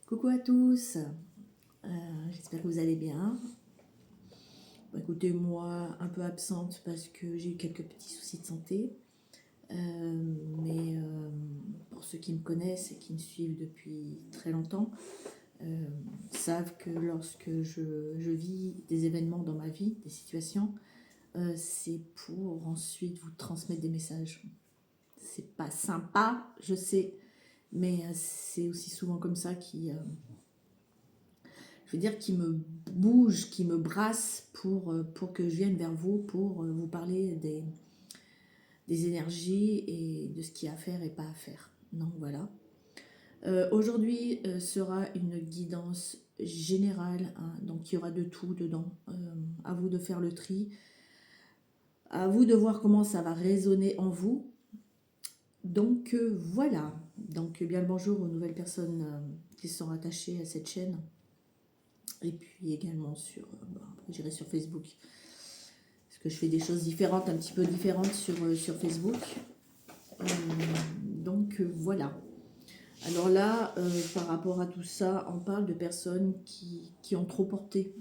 Coucou à tous, j'espère que vous allez bien. Bon, écoutez, moi un peu absente parce que j'ai eu quelques petits soucis de santé. Mais pour ceux qui me connaissent et qui me suivent depuis très longtemps, euh, savent que lorsque je vis des événements dans ma vie, des situations, c'est pour ensuite vous transmettre des messages. C'est pas sympa, je sais, mais c'est aussi souvent comme ça je veux dire, qui me bouge, qui me brasse pour que je vienne vers vous, pour vous parler des énergies et de ce qu'il y a à faire et pas à faire. Donc voilà. Aujourd'hui sera une guidance générale, hein, donc il y aura de tout dedans. À vous de faire le tri, à vous de voir comment ça va résonner en vous. Donc voilà. Donc bien le bonjour aux nouvelles personnes qui sont rattachées à cette chaîne. Et puis également j'irai sur Facebook. Parce que je fais des choses différentes, un petit peu différentes sur Facebook. Donc voilà. Alors là, par rapport à tout ça, on parle de personnes qui ont trop porté.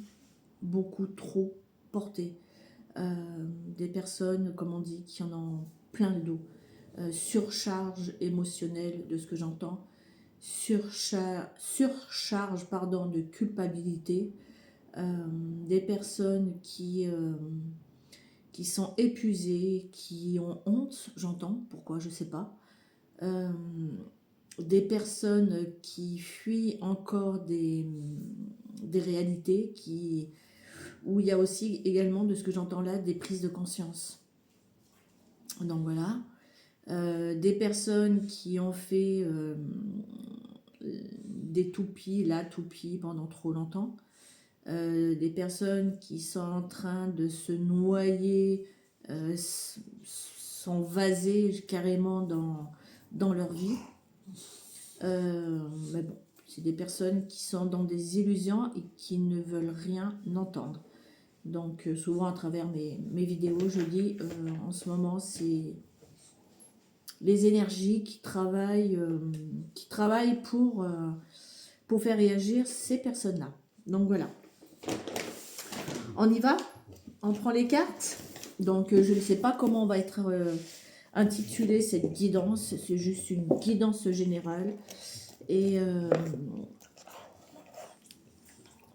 Beaucoup trop porté. Des personnes, comme on dit, qui en ont plein le dos. Surcharge émotionnelle de ce que j'entends. Surcharge pardon, de culpabilité. Des personnes qui sont épuisées, qui ont honte, j'entends, pourquoi, je ne sais pas. Des personnes qui fuient encore des réalités, où il y a aussi également, de ce que j'entends là, des prises de conscience. Donc voilà. Des personnes qui ont fait des toupies, la toupie pendant trop longtemps. Des personnes qui sont en train de se noyer, sont vasées carrément dans leur vie. Mais bon, c'est des personnes qui sont dans des illusions et qui ne veulent rien entendre. Donc souvent à travers mes vidéos, je dis en ce moment, c'est les énergies qui travaillent pour faire réagir ces personnes-là. Donc voilà. On y va? On prend les cartes. Donc je ne sais pas comment on va être intitulée cette guidance. C'est juste une guidance générale. Et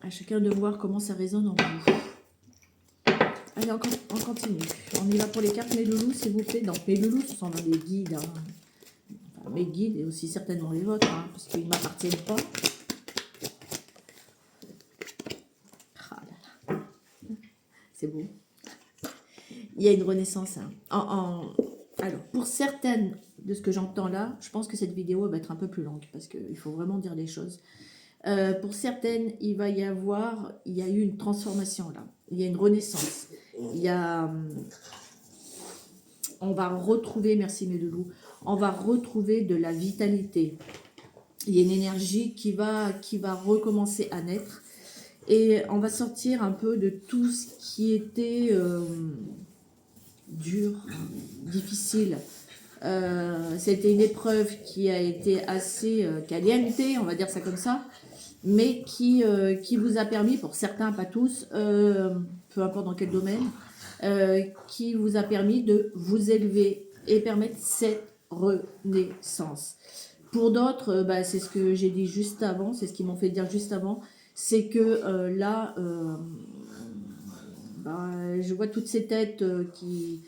à chacun de voir comment ça résonne en vous. Allez, on continue. On y va pour les cartes, mes loulous, s'il vous plaît. Donc mes loulous, ce sont des guides. Hein. Enfin, mes guides et aussi certainement les vôtres, hein, parce qu'ils ne m'appartiennent pas. Ah là là. C'est beau. Il y a une renaissance. Hein. Alors, pour certaines de ce que j'entends là, je pense que cette vidéo va être un peu plus longue, parce qu'il faut vraiment dire les choses. Pour certaines, il y a eu une transformation là. Il y a une renaissance. On va retrouver, merci mes loulous, on va retrouver de la vitalité. Il y a une énergie qui va recommencer à naître. Et on va sortir un peu de tout ce qui était dur, difficile. C'était une épreuve qui a été assez caliente, on va dire ça comme ça, mais qui vous a permis, pour certains, pas tous, peu importe dans quel domaine, qui vous a permis de vous élever et permettre cette renaissance. Pour d'autres, c'est ce que j'ai dit juste avant, c'est ce qu'ils m'ont fait dire juste avant, c'est que là, je vois toutes ces têtes qui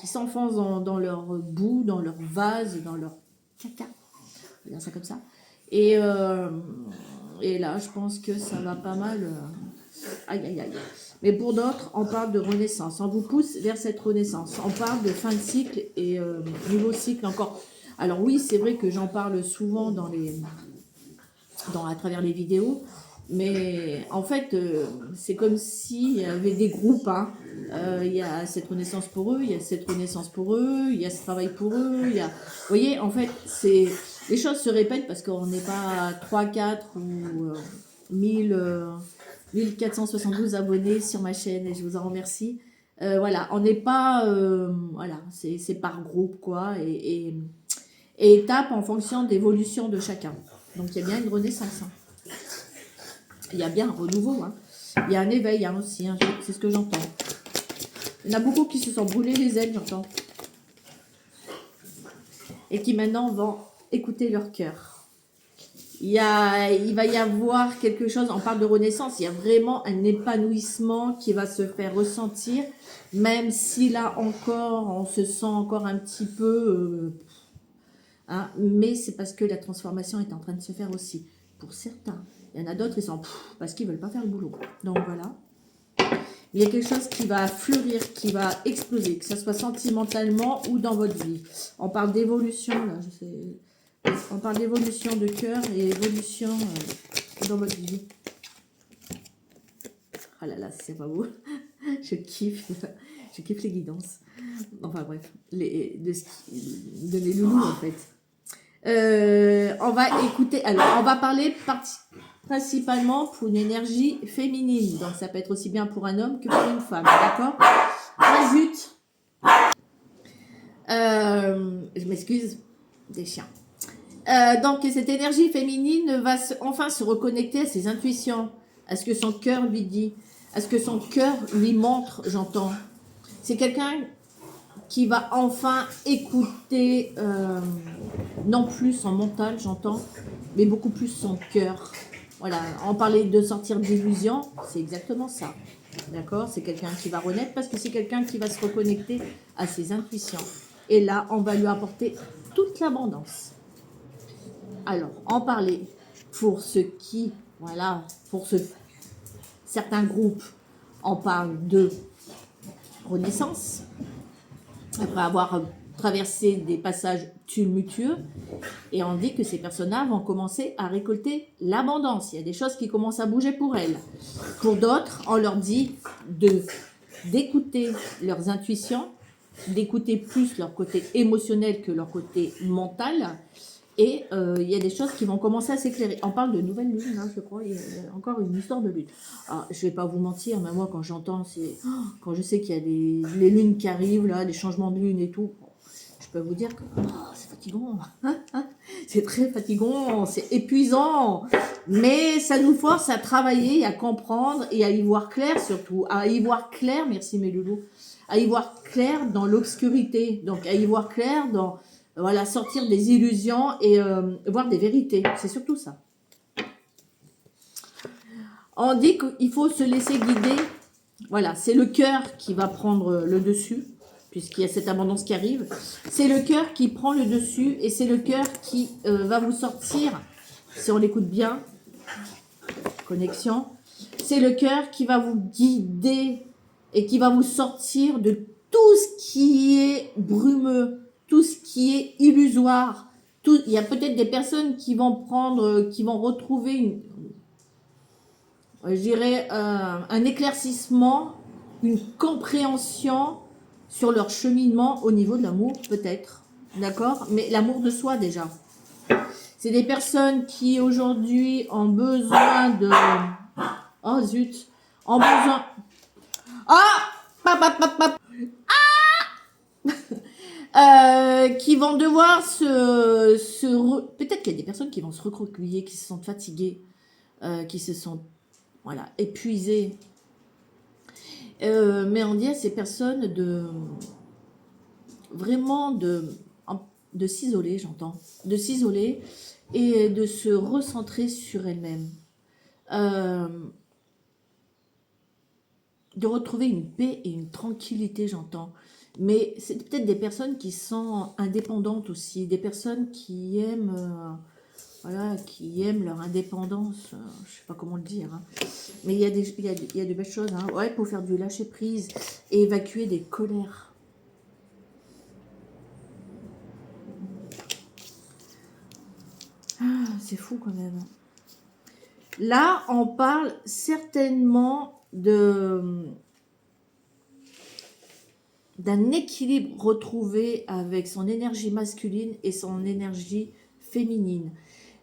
s'enfoncent dans leur boue, dans leur vase, dans leur caca, on va dire ça comme ça. Et là, je pense que ça va pas mal. Aïe, aïe, aïe. Mais pour d'autres, on parle de renaissance. On vous pousse vers cette renaissance. On parle de fin de cycle et nouveau cycle encore. Alors oui, c'est vrai que j'en parle souvent à travers les vidéos. Mais en fait, c'est comme s'il y avait des groupes. Hein. Il y a cette renaissance pour eux, il y a cette renaissance pour eux, il y a ce travail pour eux. Vous voyez, en fait, les choses se répètent parce qu'on n'est pas 3, 4 ou 1472 abonnés sur ma chaîne et je vous en remercie. Voilà, on n'est pas... voilà, c'est par groupe, quoi. Et étape en fonction d'évolution de chacun. Donc, il y a bien une renaissance. Hein. Il y a bien un renouveau. Hein. Il y a un éveil hein, aussi. Hein, c'est ce que j'entends. Il y en a beaucoup qui se sont brûlés les ailes, j'entends. Et qui maintenant vont écouter leur cœur. Il va y avoir quelque chose, on parle de renaissance, il y a vraiment un épanouissement qui va se faire ressentir, même si là encore, on se sent encore un petit peu... hein, mais c'est parce que la transformation est en train de se faire aussi. Pour certains, il y en a d'autres, ils sont parce qu'ils ne veulent pas faire le boulot. Donc voilà. Il y a quelque chose qui va fleurir, qui va exploser, que ce soit sentimentalement ou dans votre vie. On parle d'évolution, là, je sais. On parle d'évolution de cœur et évolution dans votre vie. Ah là là, c'est pas beau. Je kiffe les guidances. Enfin bref, de mes loulous en fait. On va écouter, alors on va parler principalement pour une énergie féminine. Donc ça peut être aussi bien pour un homme que pour une femme, d'accord? Ah zut! Je m'excuse, des chiens. Donc cette énergie féminine va enfin se reconnecter à ses intuitions, à ce que son cœur lui dit, à ce que son cœur lui montre, j'entends. C'est quelqu'un qui va enfin écouter, non plus son mental, j'entends, mais beaucoup plus son cœur. Voilà, on parlait de sortir d'illusion, c'est exactement ça. D'accord? C'est quelqu'un qui va renaître parce que c'est quelqu'un qui va se reconnecter à ses intuitions. Et là, on va lui apporter toute l'abondance. Alors, en parler pour ceux qui, voilà, pour certains groupes, on parle de renaissance, après avoir traversé des passages tumultueux, et on dit que ces personnes-là vont commencer à récolter l'abondance. Il y a des choses qui commencent à bouger pour elles. Pour d'autres, on leur dit d'écouter leurs intuitions, d'écouter plus leur côté émotionnel que leur côté mental. Et il y a des choses qui vont commencer à s'éclairer. On parle de nouvelle lune, hein, je crois. Il y a encore une histoire de lune. Alors, je ne vais pas vous mentir, mais moi, quand j'entends, quand je sais qu'il y a les lunes qui arrivent, là, les changements de lune et tout, je peux vous dire que c'est fatigant. C'est très fatigant, c'est épuisant. Mais ça nous force à travailler, à comprendre et à y voir clair surtout. À y voir clair, merci mes loulous, à y voir clair dans l'obscurité. Donc, à y voir clair dans... Voilà, sortir des illusions et voir des vérités. C'est surtout ça. On dit qu'il faut se laisser guider. Voilà, c'est le cœur qui va prendre le dessus, puisqu'il y a cette abondance qui arrive. C'est le cœur qui prend le dessus et c'est le cœur qui va vous sortir, si on l'écoute bien, connexion. C'est le cœur qui va vous guider et qui va vous sortir de tout ce qui est brumeux, tout ce qui est illusoire. Il y a peut-être des personnes qui vont retrouver, je dirais, un éclaircissement, une compréhension sur leur cheminement au niveau de l'amour, peut-être. D'accord? Mais l'amour de soi, déjà. C'est des personnes qui, aujourd'hui, ont besoin de... Oh, zut! Ont besoin... qui vont devoir peut-être qu'il y a des personnes qui vont se recroqueviller, qui se sentent fatiguées, qui se sentent voilà, épuisées. Mais on dit à ces personnes vraiment de s'isoler, j'entends, de s'isoler et de se recentrer sur elles-mêmes. De retrouver une paix et une tranquillité, j'entends. Mais c'est peut-être des personnes qui sont indépendantes aussi, des personnes qui aiment, voilà, qui aiment leur indépendance, je ne sais pas comment le dire, hein. Mais il y a de belles choses, hein. Ouais, pour faire du lâcher-prise et évacuer des colères. Ah, c'est fou quand même. Là, on parle certainement d'un équilibre retrouvé avec son énergie masculine et son énergie féminine.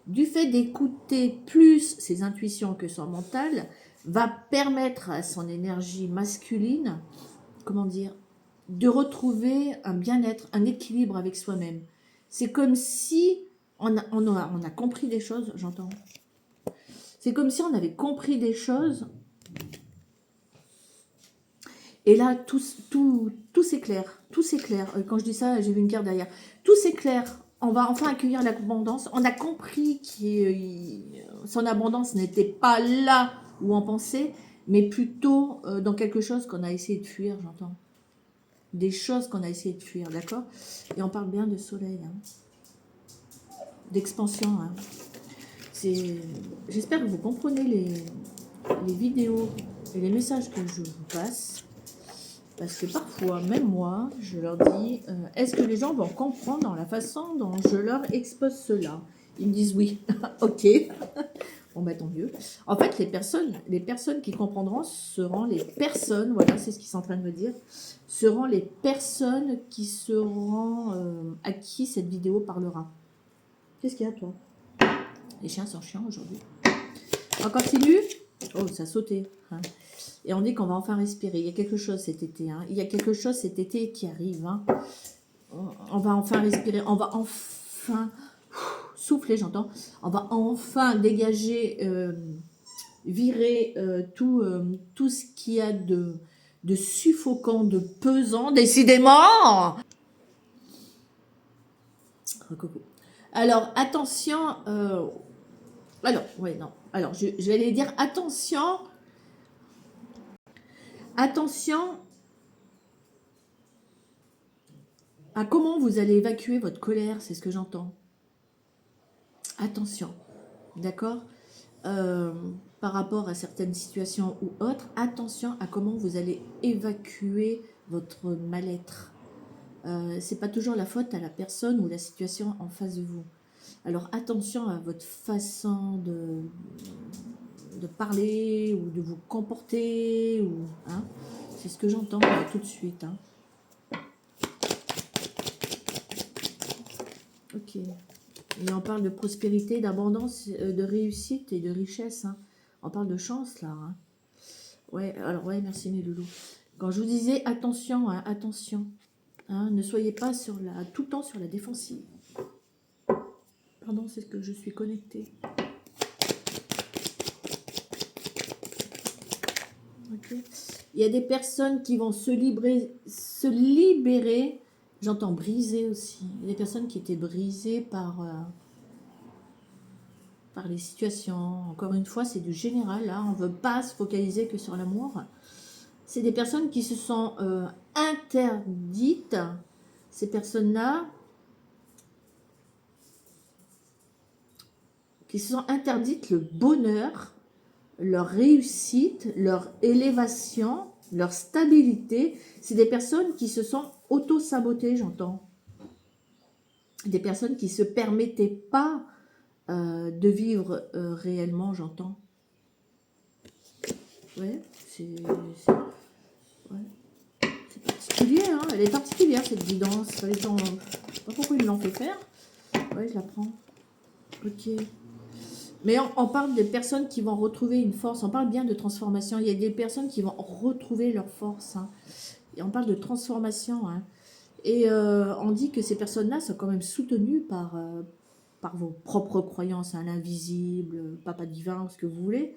Du fait d'écouter plus ses intuitions que son mental, va permettre à son énergie masculine, comment dire, de retrouver un bien-être, un équilibre avec soi-même. C'est comme si on a compris des choses, j'entends. C'est comme si on avait compris des choses. Et là, tout s'éclaire. Tout s'éclaire. Quand je dis ça, j'ai vu une carte derrière. Tout s'éclaire. On va enfin accueillir l'abondance. On a compris que son abondance n'était pas là où on pensait, mais plutôt dans quelque chose qu'on a essayé de fuir, j'entends. Des choses qu'on a essayé de fuir, d'accord? Et on parle bien de soleil, hein, d'expansion. Hein. J'espère que vous comprenez les vidéos et les messages que je vous passe. Parce que parfois, même moi, je leur dis, est-ce que les gens vont comprendre dans la façon dont je leur expose cela? Ils me disent oui. Ok. Bon, bah tant mieux. En fait, les personnes qui comprendront seront les personnes, voilà, c'est ce qu'ils sont en train de me dire, seront les personnes qui seront à qui cette vidéo parlera. Qu'est-ce qu'il y a, toi? Les chiens sont chiants aujourd'hui. On continue? Oh, ça a sauté. Hein. Et on dit qu'on va enfin respirer. Il y a quelque chose cet été. Hein. Il y a quelque chose cet été qui arrive. Hein. On va enfin respirer. On va enfin souffler, j'entends. On va enfin dégager, virer tout ce qu'il y a de suffocant, de pesant, décidément. Coucou. Alors, attention. Alors, ouais, non. Alors, je vais aller dire attention. Attention à comment vous allez évacuer votre colère, c'est ce que j'entends. Attention, d'accord, par rapport à certaines situations ou autres, attention à comment vous allez évacuer votre mal-être. C'est pas toujours la faute à la personne ou la situation en face de vous. Alors attention à votre façon de parler ou de vous comporter, ou, hein, c'est ce que j'entends tout de suite. Hein. Ok. Et on parle de prospérité, d'abondance, de réussite et de richesse. Hein. On parle de chance, là. Hein. Ouais, alors, ouais, merci mes loulous. Quand je vous disais, attention, hein, attention. Hein, ne soyez pas tout le temps sur la défensive. Pardon, c'est ce que je suis connectée. Ok. Il y a des personnes qui vont se libérer. J'entends briser aussi. Il y a des personnes qui étaient brisées par les situations. Encore une fois, c'est du général. Là. On ne veut pas se focaliser que sur l'amour. C'est des personnes qui se sont interdites, ces personnes-là, qui se sont interdites le bonheur, leur réussite, leur élévation, leur stabilité. C'est des personnes qui se sont auto-sabotées, j'entends. Des personnes qui ne se permettaient pas de vivre réellement, j'entends. Ouais, c'est particulier, hein. Elle est particulière cette guidance. Les gens, je ne sais pas pourquoi ils l'ont fait faire. Ouais, je la prends. Ok. Mais on parle des personnes qui vont retrouver une force. On parle bien de transformation. Il y a des personnes qui vont retrouver leur force. Hein. Et on parle de transformation. Hein. Et on dit que ces personnes-là sont quand même soutenues par vos propres croyances, hein, l'invisible, papa divin, ce que vous voulez.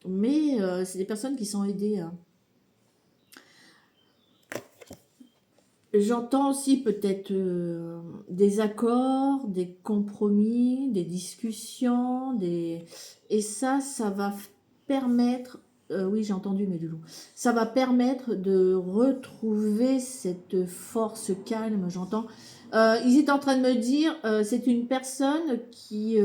Mais c'est des personnes qui sont aidées. Hein. J'entends aussi peut-être des accords, des compromis, des discussions, et ça va permettre, oui j'ai entendu mes loulous, ça va permettre de retrouver cette force calme, j'entends. Ils étaient en train de me dire, c'est une personne qui...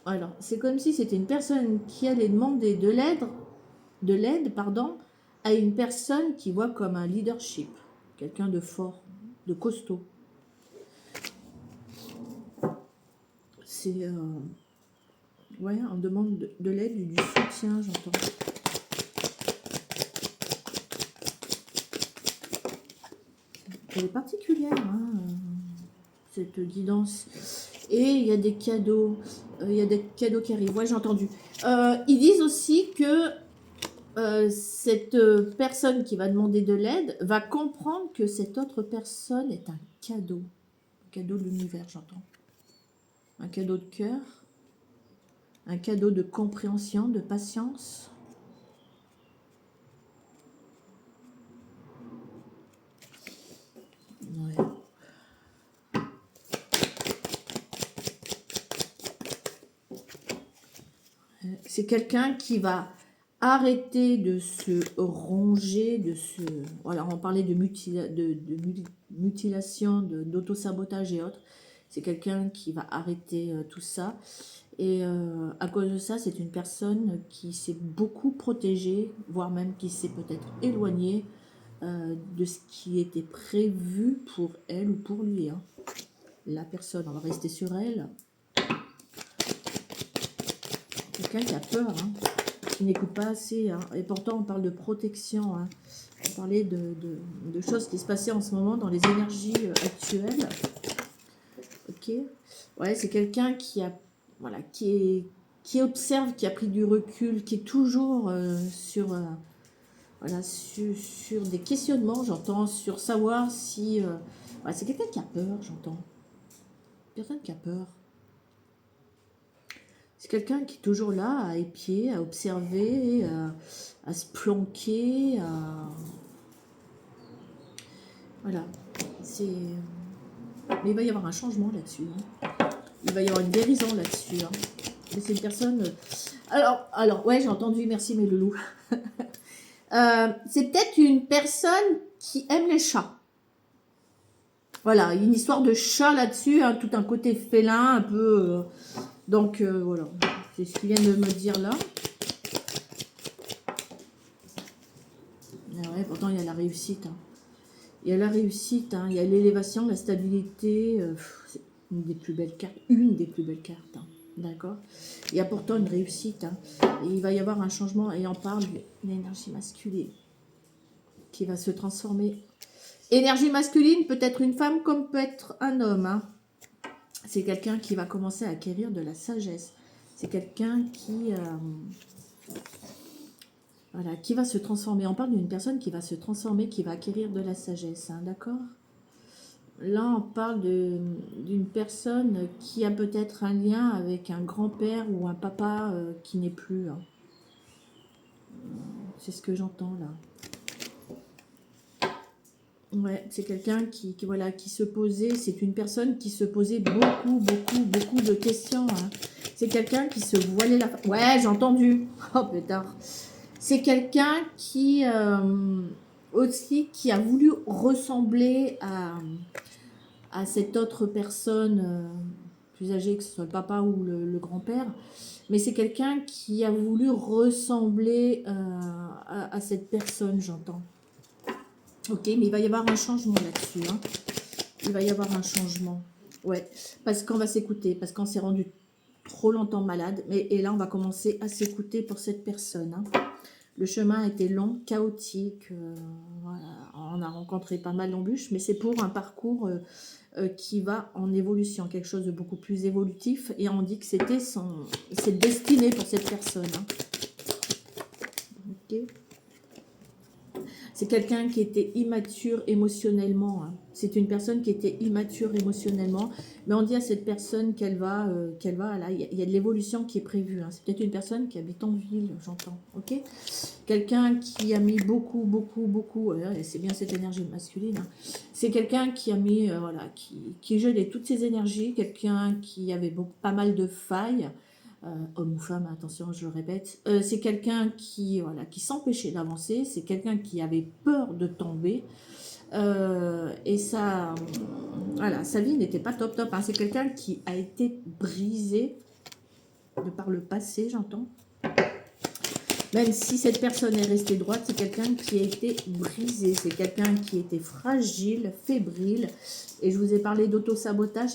alors, c'est comme si c'était une personne qui allait demander de l'aide, pardon, à une personne qui voit comme un leadership, quelqu'un de fort, de costaud. C'est... ouais, on demande de l'aide, du soutien, j'entends. Elle est particulière, hein, cette guidance. Et il y a des cadeaux. Il y a des cadeaux qui arrivent. Ouais, j'ai entendu. Ils disent aussi que cette personne qui va demander de l'aide va comprendre que cette autre personne est un cadeau de l'univers, j'entends. Un cadeau de cœur. Un cadeau de compréhension, de patience. Ouais. C'est quelqu'un qui va arrêter de se ronger, de se... Voilà, on parlait de, mutilation, d'auto-sabotage et autres. C'est quelqu'un qui va arrêter tout ça. Et à cause de ça, c'est une personne qui s'est beaucoup protégée, voire même qui s'est peut-être éloignée de ce qui était prévu pour elle ou pour lui. Hein. La personne, on va rester sur elle. Quelqu'un qui a peur, hein, qui n'écoute pas assez. Hein. Et pourtant, on parle de protection. Hein. On parlait de choses qui se passaient en ce moment dans les énergies actuelles. Ok. Ouais, c'est quelqu'un qui a, voilà, qui observe, qui a pris du recul, qui est toujours sur, voilà, sur des questionnements, j'entends, sur savoir si... ouais, c'est quelqu'un qui a peur, j'entends. Personne qui a peur. C'est quelqu'un qui est toujours là, à épier, à observer, à se planquer, à... Voilà. C'est... Mais il va y avoir un changement là-dessus. Hein. Il va y avoir une guérison là-dessus. Hein. Mais c'est une personne... Alors, ouais, j'ai entendu, merci mes loulous. C'est peut-être une personne qui aime les chats. Voilà, une histoire de chat là-dessus, hein, tout un côté félin, un peu... donc, voilà, c'est ce qu'il vient de me dire là. Ah ouais, pourtant, il y a la réussite. Hein. Il y a la réussite, hein, il y a l'élévation, la stabilité. C'est une des plus belles cartes. Une des plus belles cartes. Hein, d'accord. Il y a pourtant une réussite. Hein, et il va y avoir un changement. Et on parle d'une énergie masculine qui va se transformer. Énergie masculine peut être une femme comme peut être un homme. Hein. C'est quelqu'un qui va commencer à acquérir de la sagesse. C'est quelqu'un qui... voilà, qui va se transformer. On parle d'une personne qui va se transformer, qui va acquérir de la sagesse, hein, d'accord? Là, on parle d'une personne qui a peut-être un lien avec un grand-père ou un papa qui n'est plus. Hein. C'est ce que j'entends là. Ouais, c'est quelqu'un voilà, qui se posait, c'est une personne qui se posait beaucoup de questions. Hein. C'est quelqu'un qui se voilait la... Ouais, j'ai entendu. Oh, pétard. C'est quelqu'un qui aussi qui a voulu ressembler à cette autre personne plus âgée, que ce soit le papa ou le grand-père. Mais c'est quelqu'un qui a voulu ressembler à cette personne, j'entends. Ok, mais il va y avoir un changement là-dessus. Hein. Il va y avoir un changement. Ouais, parce qu'on va s'écouter, parce qu'on s'est rendu trop longtemps malade. Et là, on va commencer à s'écouter pour cette personne. Hein. Le chemin était long, chaotique. Voilà. On a rencontré pas mal d'embûches, mais c'est pour un parcours qui va en évolution, quelque chose de beaucoup plus évolutif. Et on dit que c'était cette destinée pour cette personne. Hein. Ok. C'est quelqu'un qui était immature émotionnellement. Hein. C'est une personne qui était immature émotionnellement. Mais on dit à cette personne qu'elle va là, il y a de l'évolution qui est prévue. Hein. C'est peut-être une personne qui habite en ville, j'entends. Ok. Quelqu'un qui a mis beaucoup, c'est bien cette énergie masculine. Hein. C'est quelqu'un qui a mis, voilà, qui gelait toutes ses énergies. Quelqu'un qui avait pas mal de failles. Homme ou femme, attention, je le répète, c'est quelqu'un qui, voilà, qui s'empêchait d'avancer, c'est quelqu'un qui avait peur de tomber, et ça, voilà, sa vie n'était pas top. Hein. C'est quelqu'un qui a été brisé de par le passé, j'entends. Même si cette personne est restée droite, c'est quelqu'un qui a été brisé, c'est quelqu'un qui était fragile, fébrile. Et je vous ai parlé d'auto-sabotage,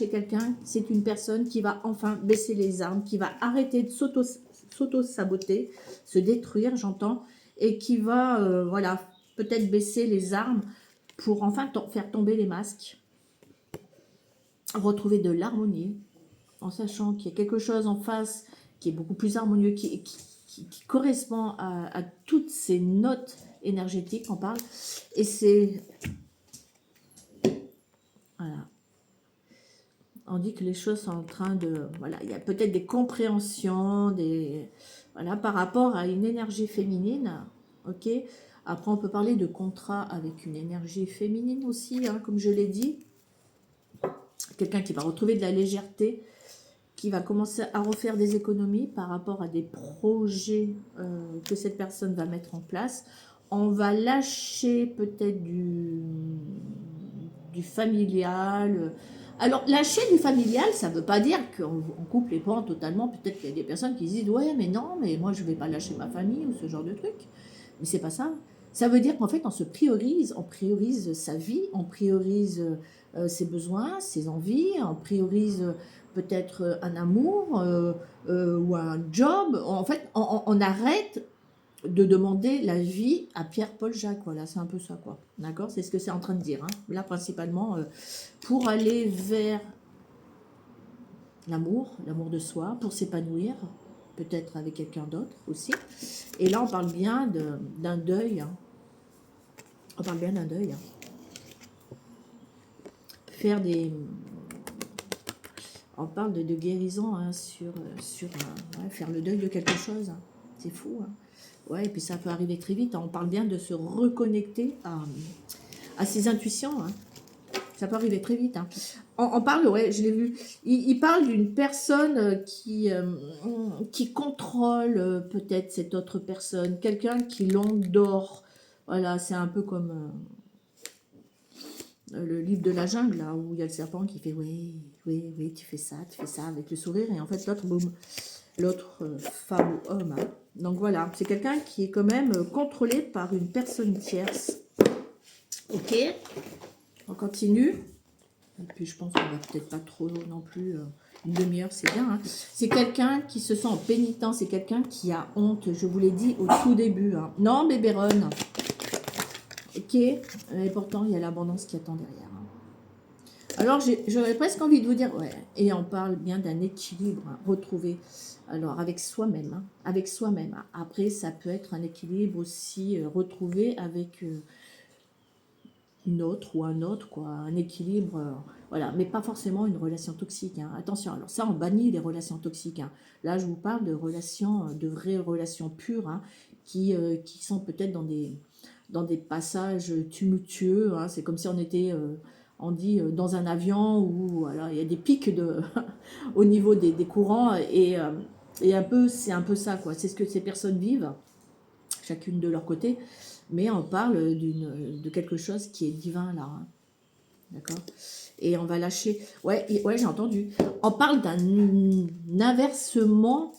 c'est une personne qui va enfin baisser les armes, qui va arrêter de s'auto-saboter, se détruire, j'entends, et qui va, voilà, peut-être baisser les armes pour enfin faire tomber les masques, retrouver de l'harmonie, en sachant qu'il y a quelque chose en face qui est beaucoup plus harmonieux, qui correspond à toutes ces notes énergétiques qu'on parle. Et c'est... Voilà. on dit que les choses sont en train de... Voilà, il y a peut-être des compréhensions, voilà, par rapport à une énergie féminine, ok. Après, on peut parler de contrat avec une énergie féminine aussi, hein, comme je l'ai dit. Quelqu'un qui va retrouver de la légèreté, qui va commencer à refaire des économies par rapport à des projets que cette personne va mettre en place. On va lâcher peut-être du familial. Alors, lâcher du familial, ça ne veut pas dire qu'on coupe les pans totalement. Peut-être qu'il y a des personnes qui se disent « Ouais, mais non, mais moi, je ne vais pas lâcher ma famille » ou ce genre de truc. Mais c'est pas ça. Ça veut dire qu'en fait, on priorise sa vie, on priorise ses besoins, ses envies, on priorise peut-être un amour ou un job. En fait, on arrête de demander la vie à Pierre-Paul Jacques. Voilà, c'est un peu ça, quoi. D'accord? C'est ce que c'est en train de dire. Hein. Là, principalement, pour aller vers l'amour de soi, pour s'épanouir, peut-être avec quelqu'un d'autre aussi. Et là, on parle bien d'un deuil. Hein. On parle bien d'un deuil. Hein. Faire des... On parle de guérison hein, sur ouais, faire le deuil de quelque chose. Hein. C'est fou. Hein. Ouais, et puis ça peut arriver très vite. Hein. On parle bien de se reconnecter à ses intuitions. Hein. Ça peut arriver très vite. Hein. On parle, ouais, je l'ai vu. Il parle d'une personne qui contrôle peut-être cette autre personne. Quelqu'un qui l'endort. Voilà, c'est un peu comme... le livre de la jungle, là, où il y a le serpent qui fait oui, oui, oui, tu fais ça, avec le sourire, et en fait, l'autre, boum, l'autre femme ou homme. Hein. Donc voilà, c'est quelqu'un qui est quand même contrôlé par une personne tierce. Ok, on continue. Et puis je pense qu'on va peut-être pas trop non plus, une demi-heure, c'est bien. Hein. C'est quelqu'un qui se sent en pénitent, c'est quelqu'un qui a honte, je vous l'ai dit au tout début. Hein. Non, bébéronne. Ok, et pourtant il y a l'abondance qui attend derrière. Hein. Alors j'aurais presque envie de vous dire, ouais, et on parle bien d'un équilibre hein, retrouvé. Alors avec soi-même, hein, avec soi-même. Hein. Après ça peut être un équilibre aussi retrouvé avec une autre ou un autre, quoi, un équilibre, voilà, mais pas forcément une relation toxique. Hein. Attention, alors ça on bannit les relations toxiques. Hein. Là je vous parle de relations, de vraies relations pures, hein, qui sont peut-être dans des passages tumultueux. Hein. C'est comme si on était, on dit, dans un avion où voilà, il y a des pics au niveau des courants et un peu, c'est un peu ça, quoi. C'est ce que ces personnes vivent, chacune de leur côté, mais on parle de quelque chose qui est divin là. Hein. D'accord? Et on va lâcher. Ouais, ouais, j'ai entendu. On parle d'un inversement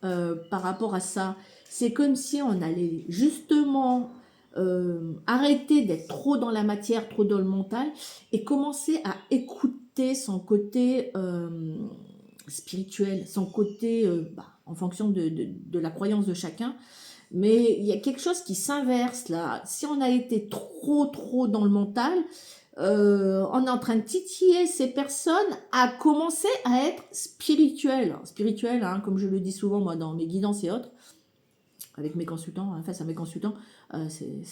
par rapport à ça. C'est comme si on allait justement arrêter d'être trop dans la matière, trop dans le mental, et commencer à écouter son côté spirituel, son côté, en fonction de la croyance de chacun. Mais il y a quelque chose qui s'inverse là. Si on a été trop dans le mental, on est en train de titiller ces personnes à commencer à être spirituelles. Spirituelles, hein, comme je le dis souvent moi dans mes guidances et autres, avec mes consultants, hein, face à mes consultants, ça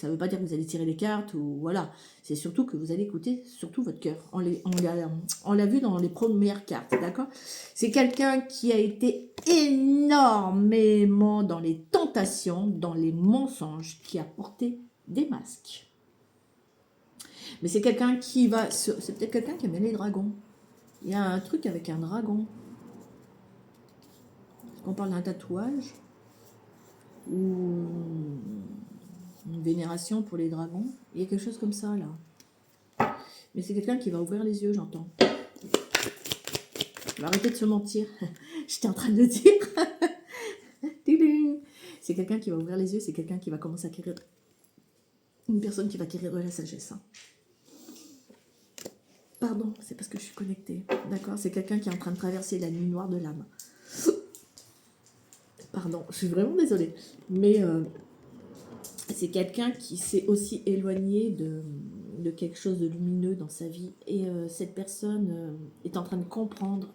ne veut pas dire que vous allez tirer les cartes ou voilà. C'est surtout que vous allez écouter surtout votre cœur. On l'a vu dans les premières cartes, d'accord? C'est quelqu'un qui a été énormément dans les tentations, dans les mensonges, qui a porté des masques. Mais c'est quelqu'un qui va... C'est peut-être quelqu'un qui aime les dragons. Il y a un truc avec un dragon. Est-ce qu'on parle d'un tatouage ou une vénération pour les dragons? Il y a quelque chose comme ça, là. Mais c'est quelqu'un qui va ouvrir les yeux, j'entends. Il va arrêter de se mentir. J'étais en train de le dire. C'est quelqu'un qui va ouvrir les yeux, c'est quelqu'un qui va commencer à acquérir... Une personne qui va acquérir de la sagesse. Hein. Pardon, c'est parce que je suis connectée. D'accord? C'est quelqu'un qui est en train de traverser la nuit noire de l'âme. Pardon, je suis vraiment désolée. Mais c'est quelqu'un qui s'est aussi éloigné de quelque chose de lumineux dans sa vie. Et cette personne est en train de comprendre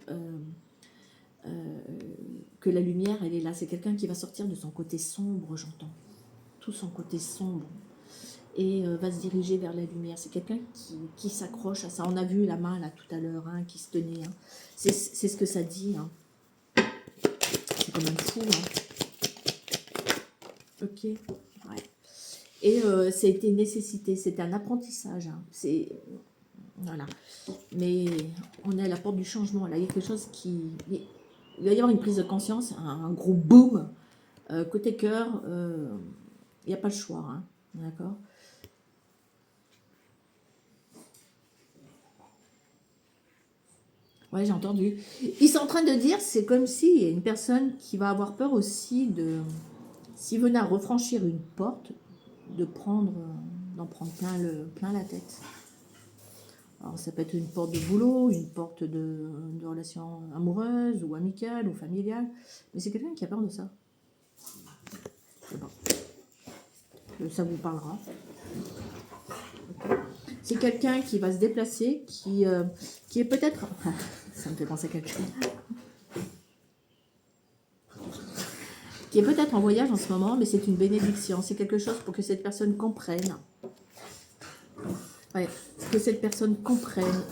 que la lumière, elle est là. C'est quelqu'un qui va sortir de son côté sombre, j'entends. Tout son côté sombre. et va se diriger vers la lumière. C'est quelqu'un qui s'accroche à ça. On a vu la main là tout à l'heure, hein, qui se tenait. Hein. C'est ce que ça dit. Hein. C'est quand même fou. Hein. Ok. Ouais. Et ça a été une nécessité, c'était un apprentissage. Hein. C'est voilà. Mais on est à la porte du changement. Là, il y a quelque chose qui. Il va y avoir une prise de conscience, un gros boom. Côté cœur, il n'y a pas le choix. Hein. D'accord. Ouais, j'ai entendu. Ils sont en train de dire, c'est comme s'il y a une personne qui va avoir peur aussi de, s'il venait à refranchir une porte, d'en prendre plein la tête. Alors ça peut être une porte de boulot, une porte de relation amoureuse ou amicale ou familiale, mais c'est quelqu'un qui a peur de ça. Je sais pas. Ça vous parlera. Okay. C'est quelqu'un qui va se déplacer, qui est peut-être... Ça me fait penser à quelque chose. Qui est peut-être en voyage en ce moment, mais c'est une bénédiction. C'est quelque chose pour que cette personne comprenne. Ouais, que cette personne comprenne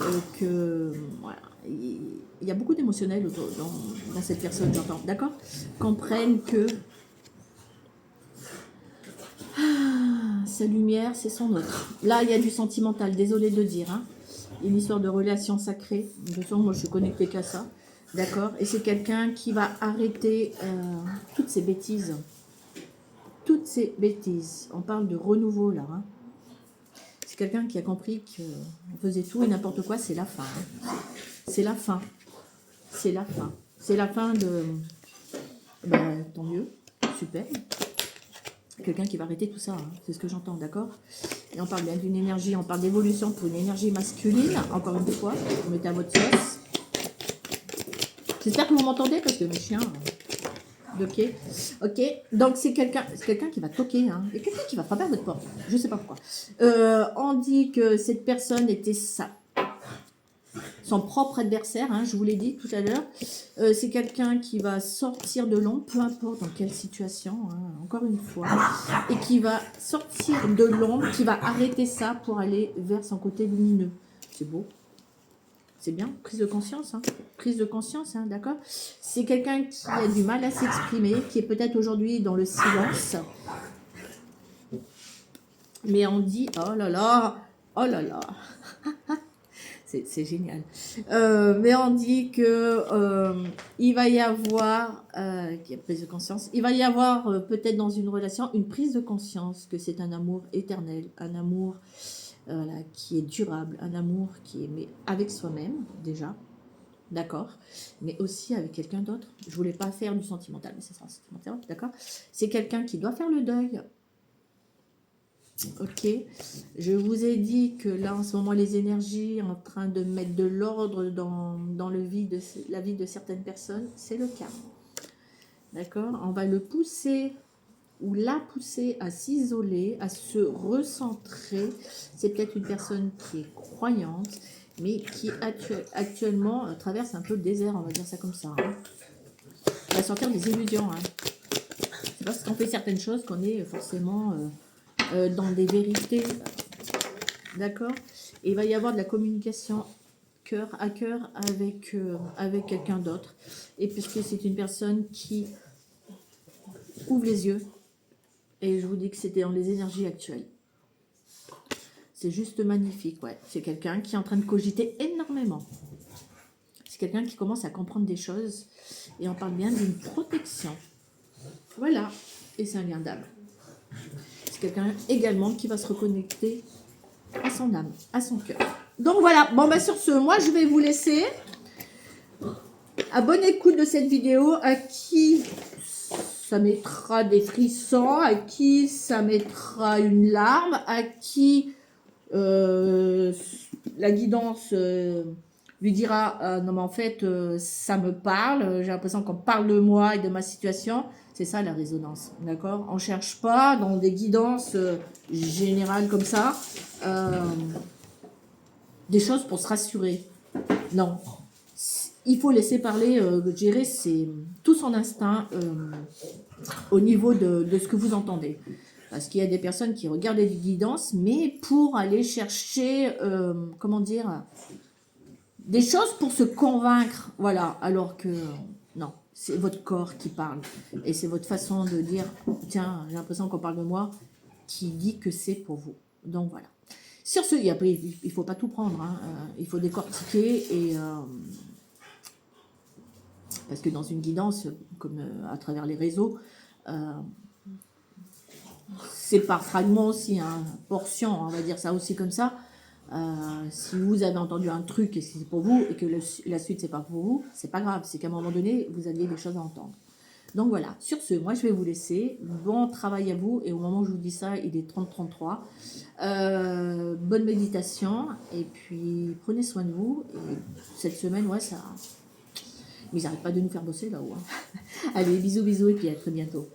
que... Voilà, il y a beaucoup d'émotionnel dans cette personne, j'entends. D'accord ? Comprenne que... sa lumière, c'est son autre. Là, il y a du sentimental, désolé de dire. Hein. Une histoire de relation sacrée. De toute façon, moi, je suis connectée qu'à ça. D'accord ? Et c'est quelqu'un qui va arrêter toutes ces bêtises. Toutes ces bêtises. On parle de renouveau, là. Hein. C'est quelqu'un qui a compris qu'on faisait tout et n'importe quoi, c'est la fin. Hein. C'est la fin. C'est la fin. C'est la fin de... Ben, tant mieux. Super. Quelqu'un qui va arrêter tout ça, hein. C'est ce que j'entends, d'accord? Et on parle bien d'une énergie, on parle d'évolution pour une énergie masculine, encore une fois, vous mettez à votre sauce. J'espère que vous m'entendez, parce que mes chiens... Ok, ok. Donc c'est quelqu'un qui va toquer, hein. Et quelqu'un qui va frapper à votre porte, je ne sais pas pourquoi. On dit que cette personne était son propre adversaire, hein, je vous l'ai dit tout à l'heure. C'est quelqu'un qui va sortir de l'ombre, peu importe dans quelle situation, hein, encore une fois, et qui va sortir de l'ombre, qui va arrêter ça pour aller vers son côté lumineux. C'est beau. C'est bien, prise de conscience, hein. Prise de conscience, hein, d'accord. C'est quelqu'un qui a du mal à s'exprimer, qui est peut-être aujourd'hui dans le silence. Mais on dit, oh là là, oh là là. C'est génial. Mais on dit que il va y avoir, qui a prise de conscience, il va y avoir peut-être dans une relation une prise de conscience que c'est un amour éternel, un amour voilà, qui est durable, un amour qui est mais avec soi-même déjà, d'accord, mais aussi avec quelqu'un d'autre. Je voulais pas faire du sentimental, mais c'est ça, sentimental, d'accord. C'est quelqu'un qui doit faire le deuil. Ok, je vous ai dit que là en ce moment les énergies en train de mettre de l'ordre dans la vie de certaines personnes, c'est le cas. D'accord, on va le pousser ou la pousser à s'isoler, à se recentrer. C'est peut-être une personne qui est croyante, mais qui actuellement traverse un peu le désert, on va dire ça comme ça. Hein. Elle va sortir des illusions. Hein. C'est parce qu'on fait certaines choses qu'on est forcément dans des vérités. D'accord ? Et il va y avoir de la communication cœur à cœur avec, avec quelqu'un d'autre. Et puisque c'est une personne qui ouvre les yeux, et je vous dis que c'était dans les énergies actuelles. C'est juste magnifique, ouais. C'est quelqu'un qui est en train de cogiter énormément. C'est quelqu'un qui commence à comprendre des choses. Et on parle bien d'une protection. Voilà. Et c'est un lien d'âme. C'est quelqu'un également qui va se reconnecter à son âme, à son cœur. Donc voilà. Bon, bah sur ce, moi, je vais vous laisser. À bonne écoute de cette vidéo. À qui ça mettra des frissons, à qui ça mettra une larme, à qui la guidance lui dira non mais en fait ça me parle, j'ai l'impression qu'on parle de moi et de ma situation. C'est ça la résonance, d'accord? On cherche pas dans des guidances générales comme ça des choses pour se rassurer. Non, il faut laisser parler, gérer tout son instinct au niveau de ce que vous entendez. Parce qu'il y a des personnes qui regardent des guidances, mais pour aller chercher, comment dire, des choses pour se convaincre. Voilà, alors que non, c'est votre corps qui parle. Et c'est votre façon de dire, tiens, j'ai l'impression qu'on parle de moi, qui dit que c'est pour vous. Donc voilà. Sur ce, après, il ne faut pas tout prendre. Hein, il faut décortiquer et... parce que dans une guidance, comme à travers les réseaux, c'est par fragment aussi, hein, portion, on va dire ça aussi comme ça. Si vous avez entendu un truc et que c'est pour vous et que la suite c'est pas pour vous, c'est pas grave, c'est qu'à un moment donné vous aviez des choses à entendre. Donc voilà, sur ce, moi je vais vous laisser. Bon travail à vous et au moment où je vous dis ça, il est 30-33. Bonne méditation et puis prenez soin de vous. Et cette semaine, ouais, ça. Mais ils n'arrêtent pas de nous faire bosser là-haut. Hein. Allez, bisous, bisous et puis à très bientôt.